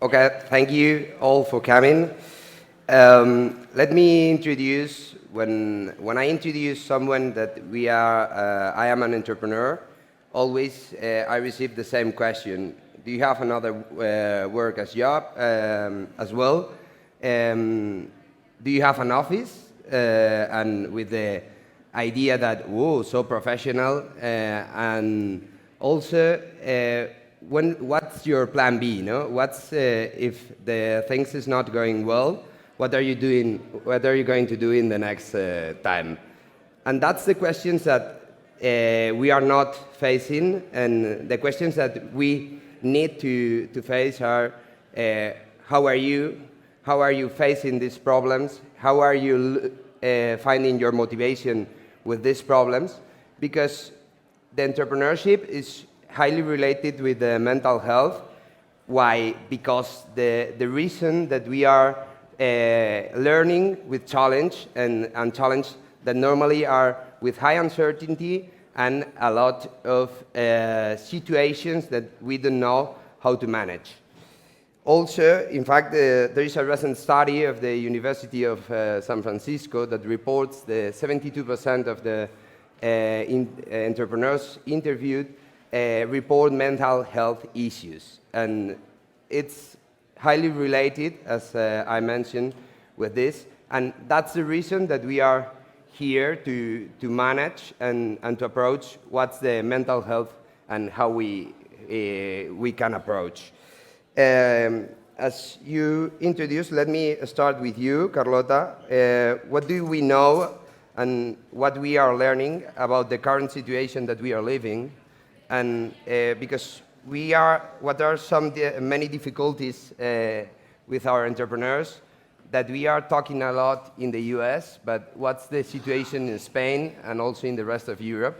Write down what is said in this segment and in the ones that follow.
Okay, thank you all for coming. Let me introduce, when I introduce someone that I am an entrepreneur, always I receive the same question. Do you have another work as job as well? Do you have an office? And with the idea that, whoa, so professional, and also, what's your plan B? No, what's if the things is not going well? What are you doing? What are you going to do in the next time? And that's the questions that we are not facing, and the questions that we need to face are: how are you? How are you facing these problems? How are you finding your motivation with these problems? Because the entrepreneurship is highly related with the mental health. Why? Because the reason that we are learning with challenge and challenge that normally are with high uncertainty and a lot of situations that we don't know how to manage. Also, in fact, there is a recent study of the University of San Francisco that reports that 72% of the entrepreneurs interviewed report mental health issues. And it's highly related, as I mentioned, with this. And that's the reason that we are here to manage and to approach what's the mental health and how we can approach. As you introduced, let me start with you, Carlota. What do we know and what we are learning about the current situation that we are living? And because what are many difficulties with our entrepreneurs that we are talking a lot in the US, but what's the situation in Spain and also in the rest of Europe?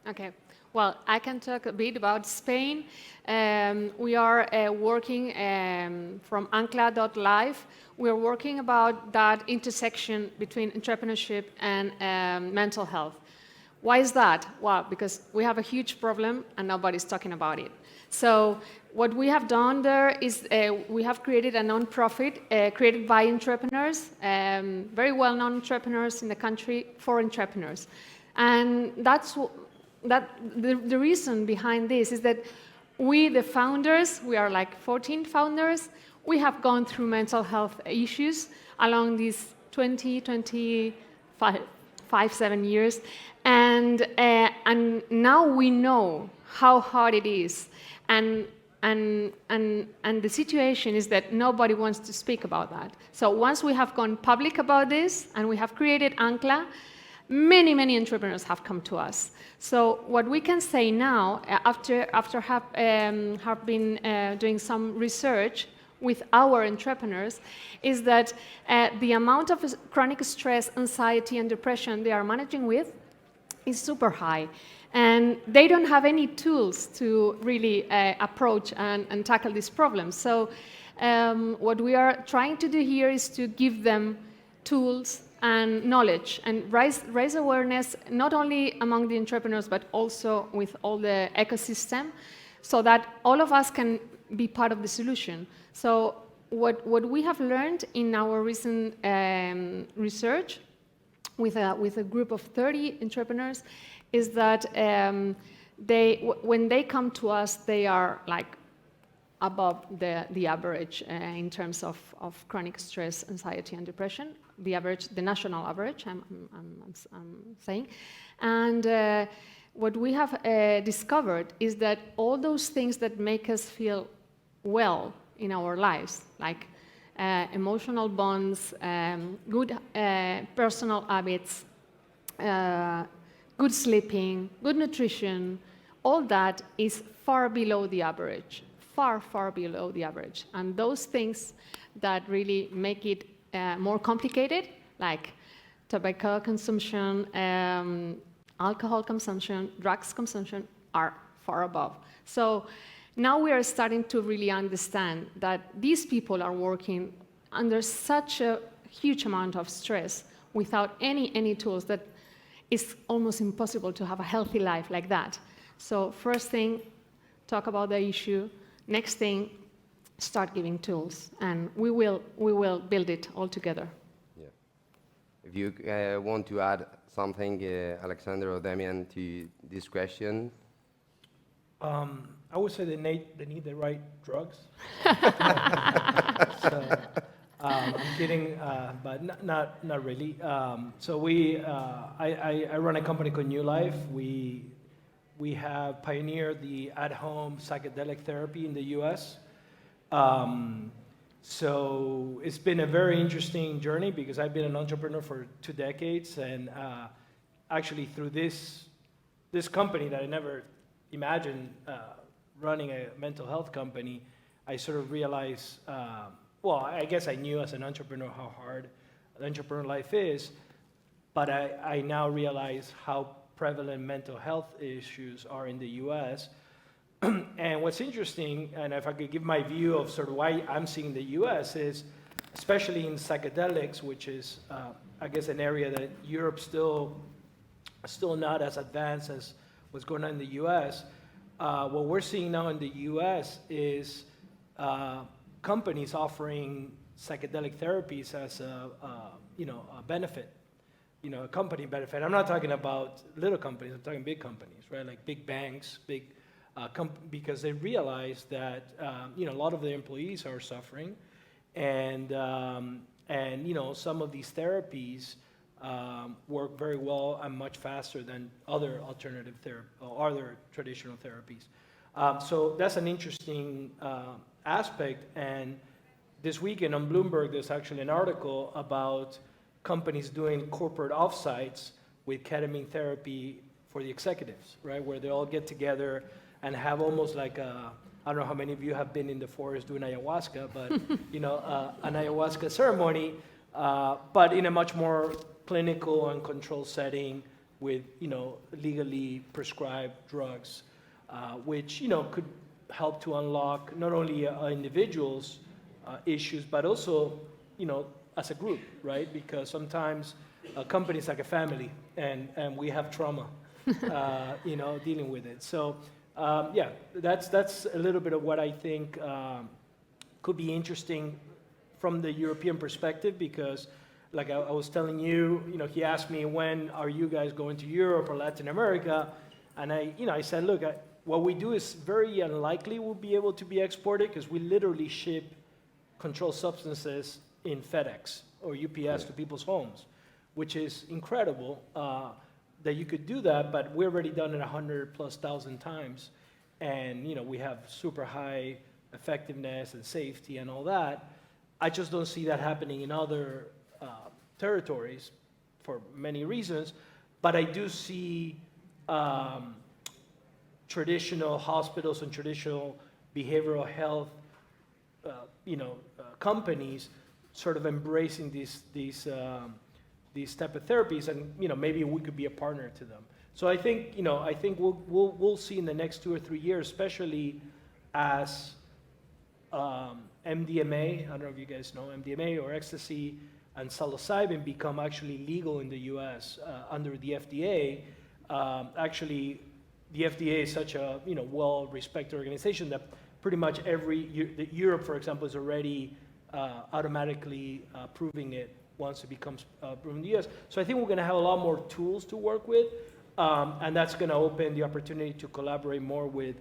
Okay. Well, I can talk a bit about Spain. We are working from Ancla.live. We are working about that intersection between entrepreneurship and mental health. Why is that? Well, because we have a huge problem and nobody's talking about it. So what we have done there is we have created a non-profit created by entrepreneurs, very well-known entrepreneurs in the country, for entrepreneurs. And the reason behind this is that we, the founders, we are like 14 founders, we have gone through mental health issues along these 7 years, and now we know how hard it is, and the situation is that nobody wants to speak about that. So once we have gone public about this and we have created Ancla, many entrepreneurs have come to us. So what we can say now, after have been doing some research with our entrepreneurs, is that the amount of chronic stress, anxiety, and depression they are managing with is super high. And they don't have any tools to really approach and tackle these problems. So what we are trying to do here is to give them tools and knowledge and raise awareness, not only among the entrepreneurs, but also with all the ecosystem, so that all of us can be part of the solution. So what we have learned in our recent research with a group of 30 entrepreneurs is that when they come to us, they are like above the average in terms of chronic stress, anxiety, and depression. The national average, I'm saying. And what we have discovered is that all those things that make us feel well in our lives, like emotional bonds, good personal habits, good sleeping, good nutrition, all that is far below the average, far below the average. And those things that really make it more complicated, like tobacco consumption, alcohol consumption, drugs consumption, are far above. So now we are starting to really understand that these people are working under such a huge amount of stress without any tools that it's almost impossible to have a healthy life like that. So first thing, talk about the issue. Next thing, start giving tools, and we will build it all together. Yeah. If you want to add something, Alexander or Damian, to this question. I would say they need the right drugs. So, I'm kidding, but not really. I run a company called New Life. We have pioneered the at-home psychedelic therapy in the U.S. So it's been a very interesting journey because I've been an entrepreneur for 2 decades, and actually through this company that I never imagined running a mental health company, I sort of realized, well, I guess I knew as an entrepreneur how hard entrepreneur life is, but I now realize how prevalent mental health issues are in the US. And what's interesting, and if I could give my view of sort of why I'm seeing the US, is especially in psychedelics, which is, I guess, an area that Europe's still not as advanced as what's going on in the US. What we're seeing now in the US is companies offering psychedelic therapies as a benefit, a company benefit. I'm not talking about little companies, I'm talking big companies, right? Like big banks, because they realize that a lot of their employees are suffering, and some of these therapies work very well and much faster than other alternative therapy or other traditional therapies. So that's an interesting aspect. And this weekend on Bloomberg, there's actually an article about companies doing corporate offsites with ketamine therapy for the executives, right? Where they all get together and have almost like I don't know how many of you have been in the forest doing ayahuasca, but an ayahuasca ceremony, but in a much more clinical and controlled setting with legally prescribed drugs, which could help to unlock not only individuals' issues, but also as a group, right? Because sometimes a company is like a family, and we have trauma, dealing with it. So that's a little bit of what I think could be interesting from the European perspective, because like I was telling you, he asked me, when are you guys going to Europe or Latin America? And I said, look, what we do is very unlikely we'll be able to be exported, because we literally ship controlled substances in FedEx or UPS to people's homes, which is incredible that you could do that, but we've already done it 100,000+ times. And we have super high effectiveness and safety and all that. I just don't see that happening in other territories for many reasons, but I do see traditional hospitals and traditional behavioral health companies sort of embracing these type of therapies, and maybe we could be a partner to them. So I think we'll see in the next 2 or 3 years, especially as MDMA, I don't know if you guys know MDMA or ecstasy, and psilocybin become actually legal in the U.S. Under the FDA. Actually, the FDA is such a well-respected organization that pretty much Europe, for example, is already automatically approving it once it becomes approved in the U.S. So I think we're going to have a lot more tools to work with, and that's going to open the opportunity to collaborate more with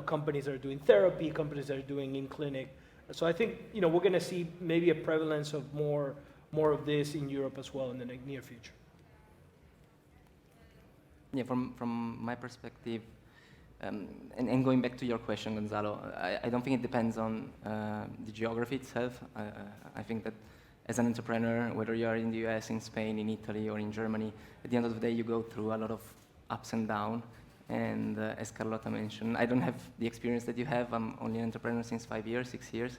companies that are doing therapy, companies that are doing in clinic. So I think we're going to see maybe a prevalence of more of this in Europe as well in the near future. Yeah, from my perspective, and going back to your question, Gonzalo, I don't think it depends on the geography itself. I think that as an entrepreneur, whether you are in the US, in Spain, in Italy, or in Germany, at the end of the day, you go through a lot of ups and downs. And as Carlota mentioned, I don't have the experience that you have. I'm only an entrepreneur since 5 years, 6 years.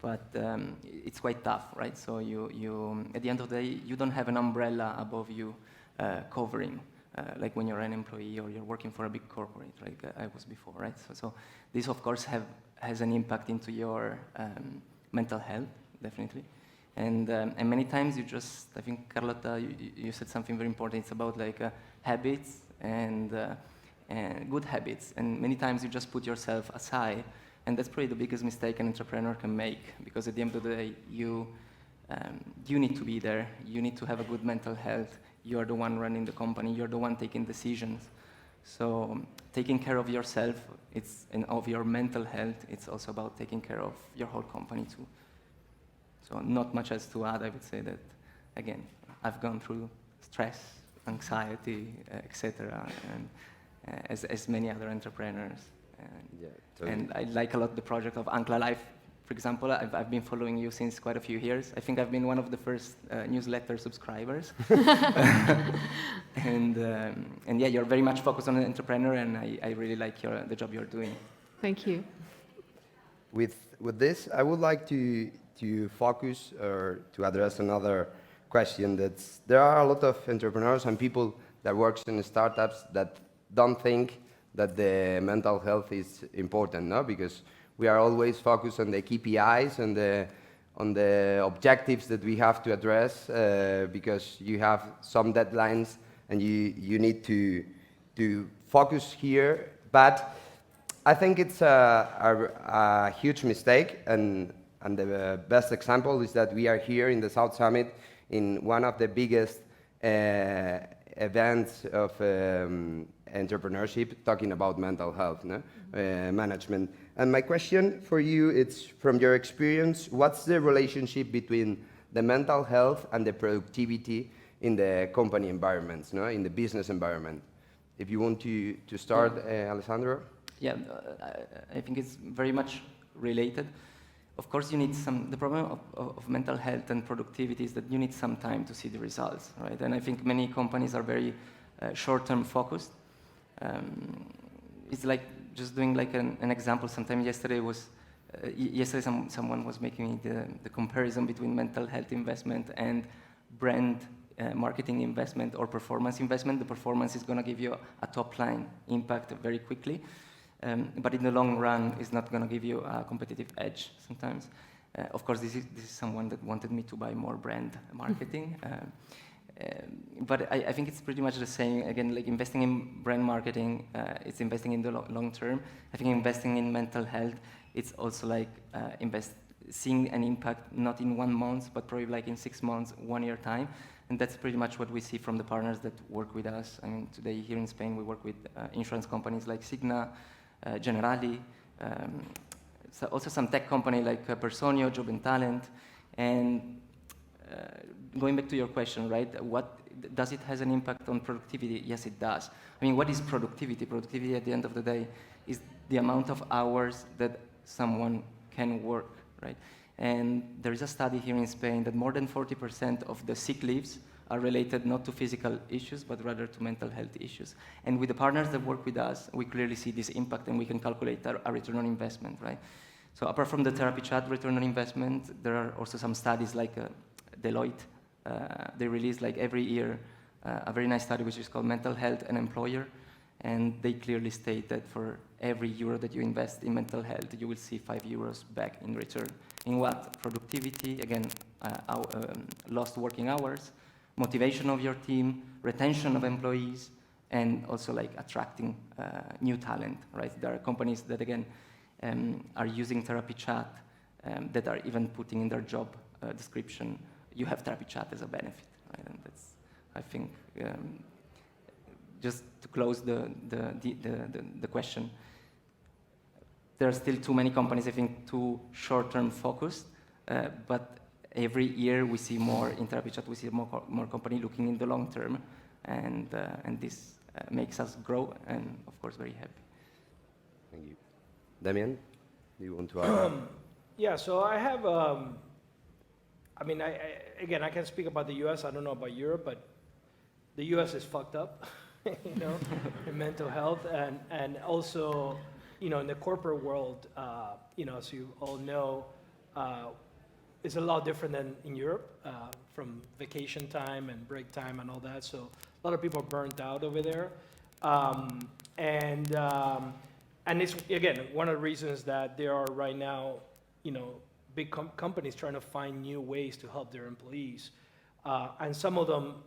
But it's quite tough, right? So you at the end of the day, you don't have an umbrella above you covering, like when you're an employee or you're working for a big corporate, like I was before, right? So this, of course, has an impact into your mental health, definitely. And many times I think, Carlota, you said something very important. It's about like habits and good habits. And many times you just put yourself aside And that's probably the biggest mistake an entrepreneur can make, because at the end of the day, you need to be there. You need to have a good mental health. You're the one running the company. You're the one taking decisions. So taking care of yourself, and of your mental health, it's also about taking care of your whole company too. So not much else to add. I would say that, again, I've gone through stress, anxiety, etc., and as many other entrepreneurs. Yeah, totally. And I like a lot the project of Ankla Life. For example, I've been following you since quite a few years. I think I've been one of the first newsletter subscribers. And yeah, you're very much focused on an entrepreneur, and I really like the job you're doing. Thank you. With this, I would like to focus or to address another question. That's there are a lot of entrepreneurs and people that works in startups that don't think that the mental health is important, no? Because we are always focused on the KPIs and on the objectives that we have to address, because you have some deadlines and you need to focus here. But I think it's a huge mistake, and the best example is that we are here in the South Summit in one of the biggest events of entrepreneurship, talking about mental health, no? Management. And my question for you, it's from your experience, what's the relationship between the mental health and the productivity in the company environments, no? In the business environment? If you want to start, Alessandro? Yeah, I think it's very much related. Of course, you need the problem of mental health and productivity is that you need some time to see the results, right? And I think many companies are very short-term focused. It's like just doing like an example. Sometime yesterday someone was making the comparison between mental health investment and brand marketing investment or performance investment. The performance is going to give you a top line impact very quickly. But in the long run, it's not going to give you a competitive edge sometimes. Of course, this is someone that wanted me to buy more brand marketing. But I think it's pretty much the same. Again, like investing in brand marketing, it's investing in the long term. I think investing in mental health, it's also like seeing an impact not in 1 month, but probably like in 6 months, 1 year time. And that's pretty much what we see from the partners that work with us. I mean, today here in Spain, we work with insurance companies like Cigna, Generali, so also some tech company like Personio, Job and Talent. And going back to your question, right? What does it has an impact on productivity? Yes, it does. I mean, what is productivity? Productivity at the end of the day is the amount of hours that someone can work, right? And there is a study here in Spain that more than 40% of the sick leaves are related not to physical issues, but rather to mental health issues. And with the partners that work with us, we clearly see this impact, and we can calculate a return on investment, right? So apart from the therapy chat return on investment, there are also some studies like Deloitte. They release like every year a very nice study which is called Mental Health and Employer, and they clearly state that for every euro that you invest in mental health, you will see 5 euros back in return. In what? Productivity, again, lost working hours, motivation of your team, retention of employees, and also like attracting new talent, right? There are companies that, again, are using therapy chat that are even putting in their job description, you have therapy chat as a benefit, right? And that's, I think, just to close the question, there are still too many companies, I think, too short-term focused, but every year we see more in therapy chat, we see more company looking in the long term, and this makes us grow and, of course, very happy. Thank you. Damien, do you want to add? Yeah, so I have, I mean, again, I can speak about the US, I don't know about Europe, but the US is fucked up, you know, in mental health, and also, you know, in the corporate world, you know, as you all know, it's a lot different than in Europe, from vacation time and break time and all that. So a lot of people are burnt out over there, and it's again one of the reasons that there are right now, you know, big companies trying to find new ways to help their employees, and some of them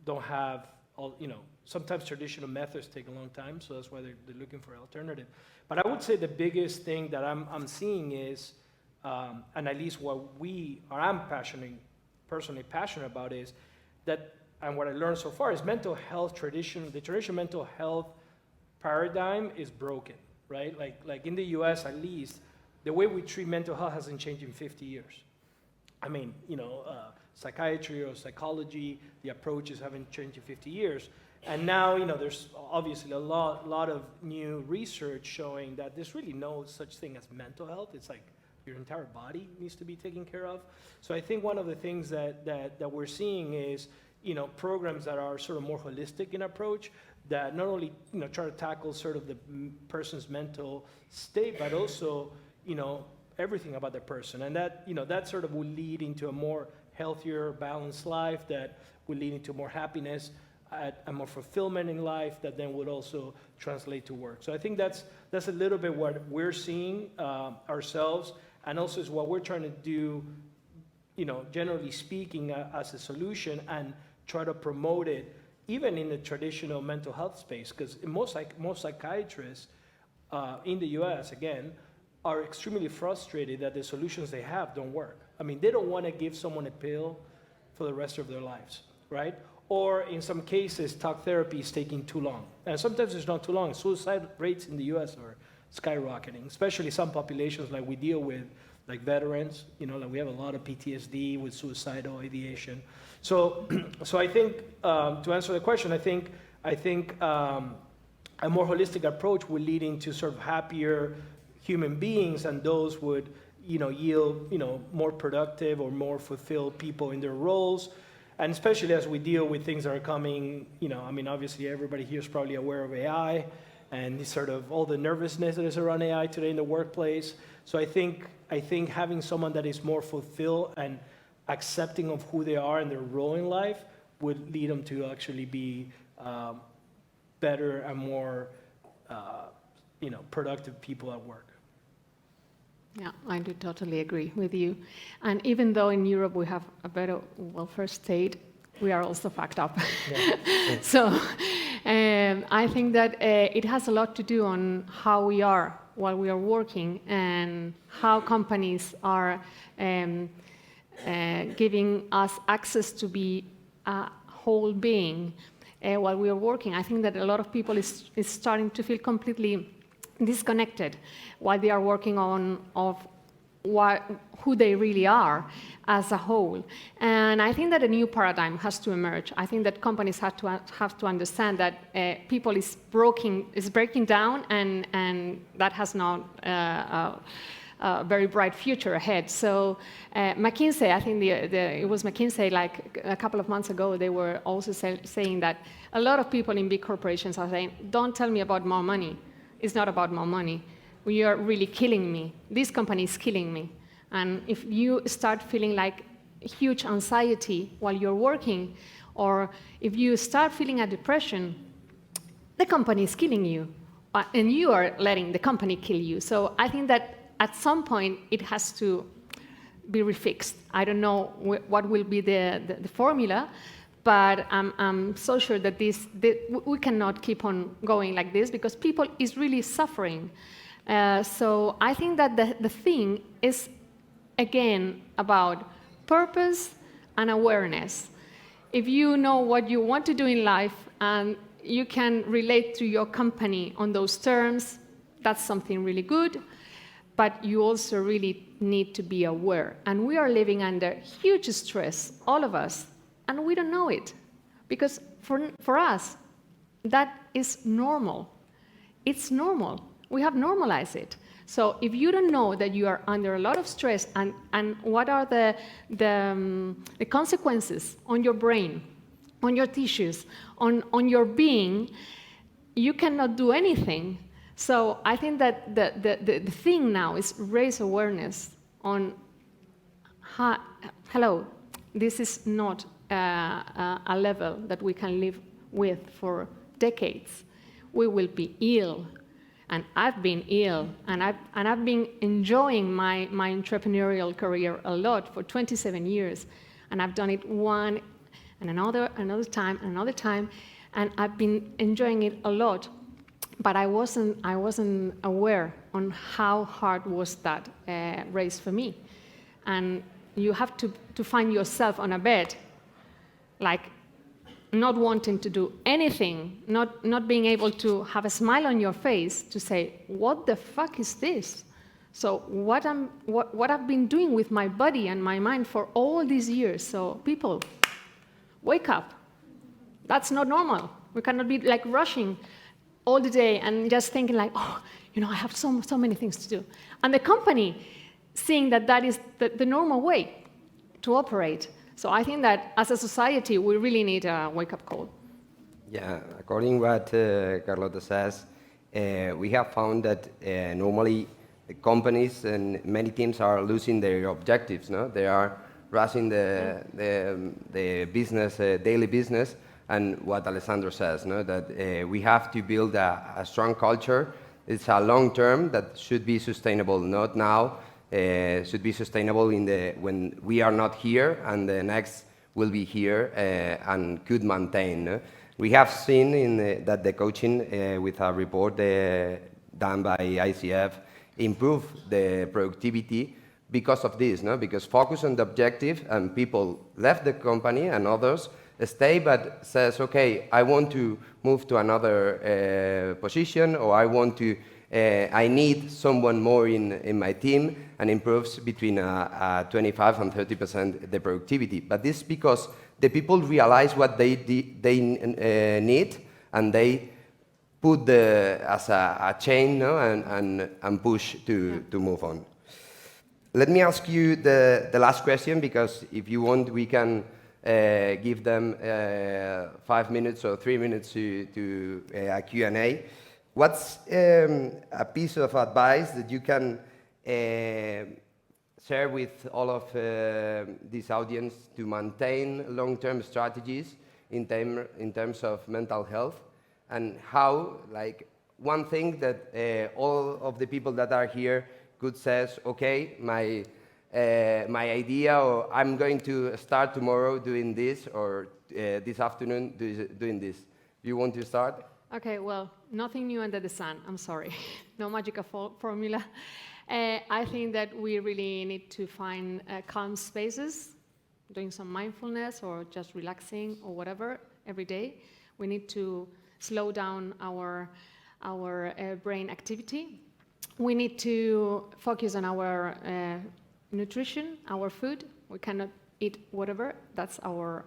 don't have all, you know, sometimes traditional methods take a long time, so that's why they're looking for an alternative. But I would say the biggest thing that I'm seeing is, and at least what I'm personally passionate about is that, and what I learned so far is mental health the traditional mental health paradigm is broken, right? Like in the US at least, the way we treat mental health hasn't changed in 50 years. I mean, psychiatry or psychology, the approaches haven't changed in 50 years. And now, there's obviously a lot of new research showing that there's really no such thing as mental health. It's like your entire body needs to be taken care of. So I think one of the things that we're seeing is, programs that are sort of more holistic in approach, that not only, try to tackle sort of the person's mental state, but also, everything about the person. And that, that sort of will lead into a more healthier, balanced life, that will lead into more happiness, and more fulfillment in life, that then would also translate to work. So I think that's a little bit what we're seeing ourselves, and also is what we're trying to do, generally speaking, as a solution, and try to promote it, even in the traditional mental health space, because most psychiatrists in the US, again, are extremely frustrated that the solutions they have don't work. I mean, they don't want to give someone a pill for the rest of their lives, right? Or in some cases, talk therapy is taking too long. And sometimes it's not too long. Suicide rates in the US are skyrocketing, especially some populations like we deal with, like veterans, like we have a lot of PTSD with suicidal ideation. So I think, to answer the question, I think a more holistic approach will lead into sort of happier human beings, and those would, yield, more productive or more fulfilled people in their roles. And especially as we deal with things that are coming, obviously everybody here is probably aware of AI and sort of all the nervousness that is around AI today in the workplace. So I think having someone that is more fulfilled and accepting of who they are and their role in life would lead them to actually be better and more, productive people at work. Yeah, I do totally agree with you. And even though in Europe we have a better welfare state, we are also fucked up. Yeah. So I think that it has a lot to do on how we are while we are working, and how companies are giving us access to be a whole being while we are working. I think that a lot of people is starting to feel completely disconnected while they are working on who they really are as a whole. And I think that a new paradigm has to emerge. I think that companies have to understand that people is breaking down, and that has not a very bright future ahead. So McKinsey, I think it was McKinsey, like a couple of months ago, they were also saying that a lot of people in big corporations are saying, don't tell me about more money. It's not about more money. You are really killing me. This company is killing me. And if you start feeling like huge anxiety while you're working, or if you start feeling a depression, the company is killing you, and you are letting the company kill you. So I think that at some point it has to be refixed. I don't know what will be the formula, but I'm so sure that we cannot keep on going like this, because people is really suffering. So I think that the thing is, again, about purpose and awareness. If you know what you want to do in life and you can relate to your company on those terms, that's something really good. But you also really need to be aware. And we are living under huge stress, all of us, and we don't know it. Because for us, that is normal. It's normal. We have normalized it. So if you don't know that you are under a lot of stress, and what are the consequences on your brain, on your tissues, on your being, you cannot do anything. So I think that the thing now is raise awareness on, hello, this is not a level that we can live with for decades. We will be ill, and I've been ill, and I've been enjoying my entrepreneurial career a lot for 27 years, and I've done it one and another time, and I've been enjoying it a lot. But I wasn't aware on how hard was that race for me. And you have to find yourself on a bed, like not wanting to do anything, not being able to have a smile on your face to say, what the fuck is this? So what I've been doing with my body and my mind for all these years. So people, wake up. That's not normal. We cannot be like rushing all the day and just thinking like, oh, I have so many things to do. And the company seeing that is the normal way to operate. So I think that as a society, we really need a wake-up call. Yeah, according what Carlota says, we have found that normally the companies and many teams are losing their objectives. No, they are rushing the business, daily business, and what Alessandro says, no, that we have to build a strong culture. It's a long term that should be sustainable, not now. Should be sustainable when we are not here and the next will be here and could maintain. No? We have seen that the coaching with a report done by ICF improved the productivity because of this, no? Because focus on the objective and people left the company and others stay but says, okay, I want to move to another position or I need someone more in my team and improves between 25 and 30% the productivity. But this is because the people realize what they need and they put as a chain, no, and push to move on. Let me ask you the last question, because if you want, we can give them 5 minutes or 3 minutes to a Q&A. What's a piece of advice that you can share with all of this audience to maintain long-term strategies in terms of mental health? And how, like, one thing that all of the people that are here could say, okay, my idea, or I'm going to start tomorrow doing this, or this afternoon doing this. Do you want to start? Okay, well, nothing new under the sun. I'm sorry. No magical formula. I think that we really need to find calm spaces, doing some mindfulness or just relaxing or whatever every day. We need to slow down our brain activity. We need to focus on our nutrition, our food. We cannot eat whatever. That's our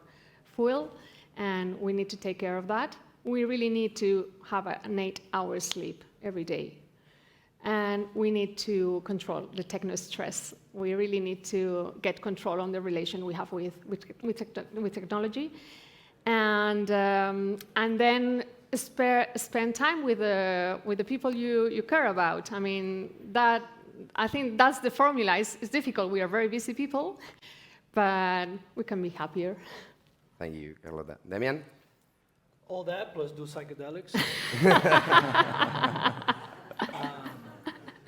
fuel, and we need to take care of that. We really need to have an 8-hour sleep every day. And we need to control the techno-stress. We really need to get control on the relation we have with technology. And then spend time with the people you care about. I mean, I think that's the formula. It's difficult. We are very busy people, but we can be happier. Thank you, Carlota. Damian? All that plus do psychedelics.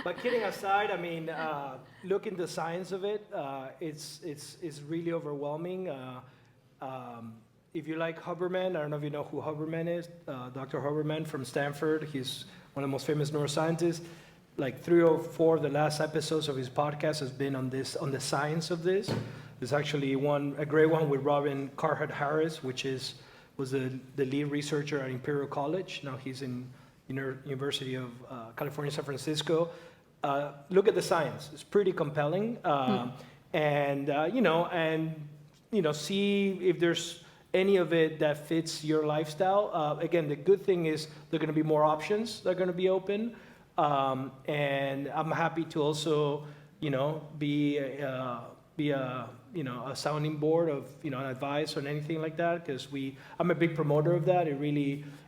But kidding aside, I mean, look into the science of it. It's really overwhelming. If you like Huberman, I don't know if you know who Huberman is, Dr. Huberman from Stanford. He's one of the most famous neuroscientists. Like 3 or 4 of the last episodes of his podcast has been on the science of this. There's actually a great one with Robin Carhart-Harris, which was the lead researcher at Imperial College. Now he's in University of California, San Francisco. Look at the science; it's pretty compelling, and see if there's any of it that fits your lifestyle. Again, the good thing is there are going to be more options that are going to be open, and I'm happy to also, be a sounding board of an advice on anything like that, because I'm a big promoter of that.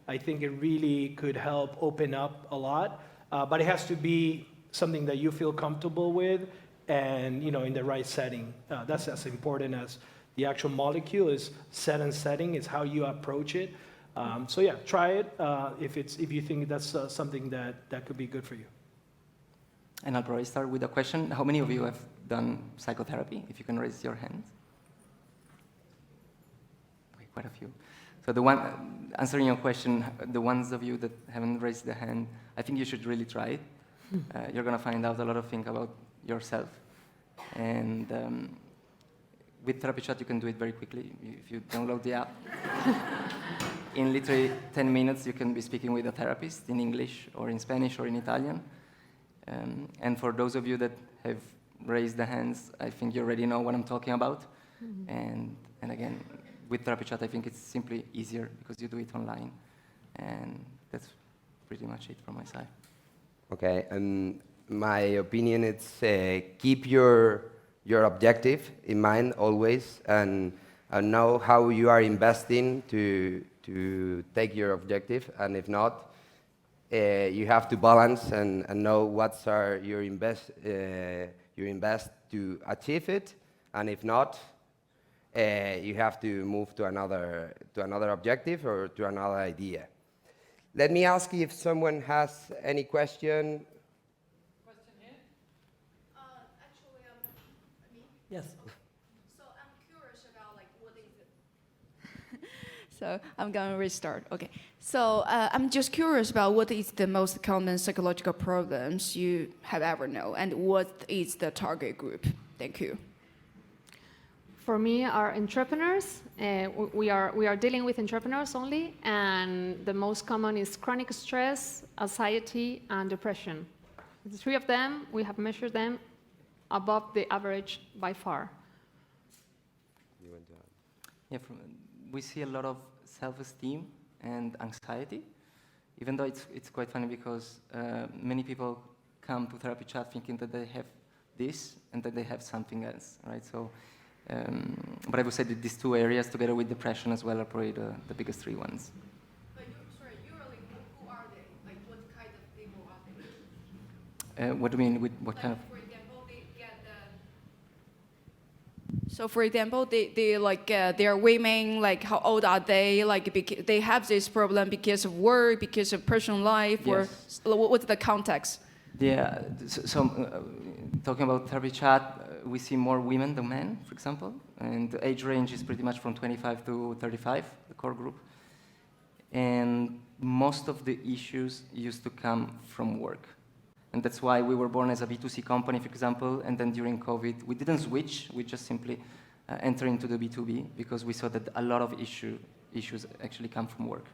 I think it really could help open up a lot, but it has to be something that you feel comfortable with, and in the right setting. That's as important as the actual molecule. Is set and setting is how you approach it. So yeah, try it if you think that's something that could be good for you. And I'll probably start with a question. How many of you have done psychotherapy? If you can raise your hands. Okay, quite a few. So answering your question, the ones of you that haven't raised their hand, I think you should really try it. You're going to find out a lot of things about yourself. And with Therapy Chat, you can do it very quickly. If you download the app, in literally 10 minutes, you can be speaking with a therapist in English or in Spanish or in Italian. And for those of you that have raised the hands, I think you already know what I'm talking about. Mm-hmm. And again, with Therapy Chat, I think it's simply easier because you do it online. And that's pretty much it from my side. Okay, and my opinion is keep your objective in mind always, and know how you are investing to take your objective, and if not, you have to balance and know what's your invest to achieve it, and if not, you have to move to another objective or to another idea. Let me ask if someone has any question. Question here? Actually, me? Yes. So I'm curious about like what is it? So I'm going to restart. Okay. So I'm just curious about what is the most common psychological problems you have ever known, and what is the target group? Thank you. For me, our entrepreneurs, we are dealing with entrepreneurs only, and the most common is chronic stress, anxiety, and depression. The three of them, we have measured them above the average by far. Yeah, we see a lot of self-esteem and anxiety, even though it's quite funny because many people come to Therapy Chat thinking that they have this and that they have something else, right? So. But I would say that these two areas, together with depression as well, are probably the biggest three ones. But usually, who are they? Like, what kind of people are they? What do you mean with what Like, kind of? for example, they get So, for example, they are women. Like, how old are they? Like, they have this problem because of work, because of personal life, Yes. or what's the context? Yeah, so talking about Therapy Chat, we see more women than men, for example, and the age range is pretty much from 25 to 35, the core group. And most of the issues used to come from work. And that's why we were born as a B2C company, for example, and then during COVID, we didn't switch, we just simply entered into the B2B because we saw that a lot of issues actually come from work.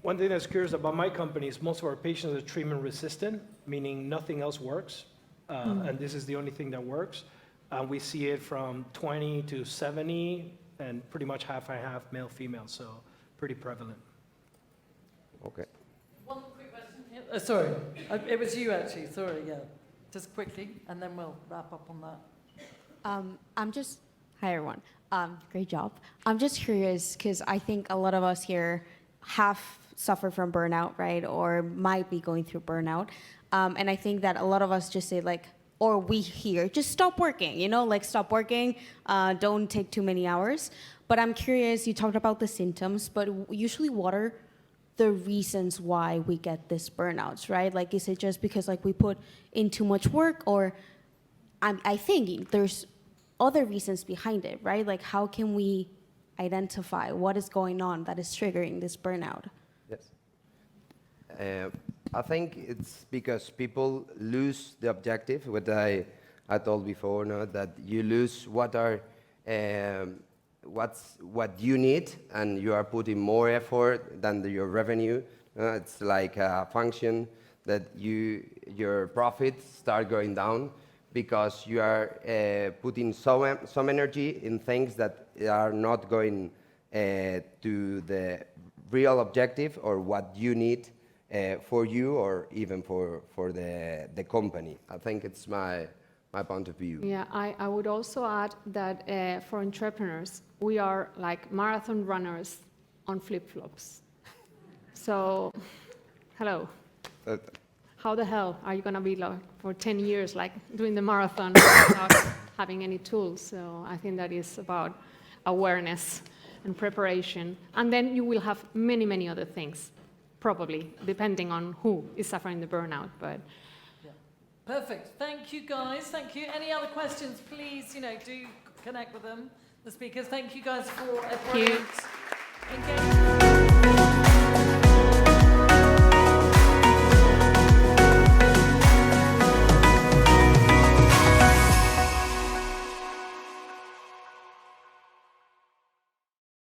One thing that's curious about my company is most of our patients are treatment resistant, meaning nothing else works. And this is the only thing that works. We see it from 20 to 70, and pretty much half and half male, female, so pretty prevalent. Okay. One quick question here. Sorry, it was you actually. Sorry, yeah. Just quickly, and then we'll wrap up on that. Hi everyone. Great job. I'm just curious because I think a lot of us here have suffered from burnout, right? Or might be going through burnout. And I think that a lot of us just say like, or we hear, just stop working, like stop working, don't take too many hours. But I'm curious, you talked about the symptoms, but usually what are the reasons why we get this burnouts, right? Like, is it just because like we put in too much work, or I think there's other reasons behind it, right? Like, how can we identify what is going on that is triggering this burnout? Yes. I think it's because people lose the objective, what I told before, no? That you lose what you need, and you are putting more effort than your revenue. It's like a function that your profits start going down because you are putting some energy in things that are not going to the real objective or what you need for you or even for the company. I think it's my point of view. Yeah, I would also add that for entrepreneurs, we are like marathon runners on flip-flops. So, hello. How the hell are you going to be like for 10 years like doing the marathon without having any tools? So I think that is about awareness and preparation. And then you will have many, many other things, probably, depending on who is suffering the burnout. But Yeah. Perfect. Thank you, guys. Thank you. Any other questions, please, do connect with them. the speakers. Thank you guys for a you. brilliant engagement.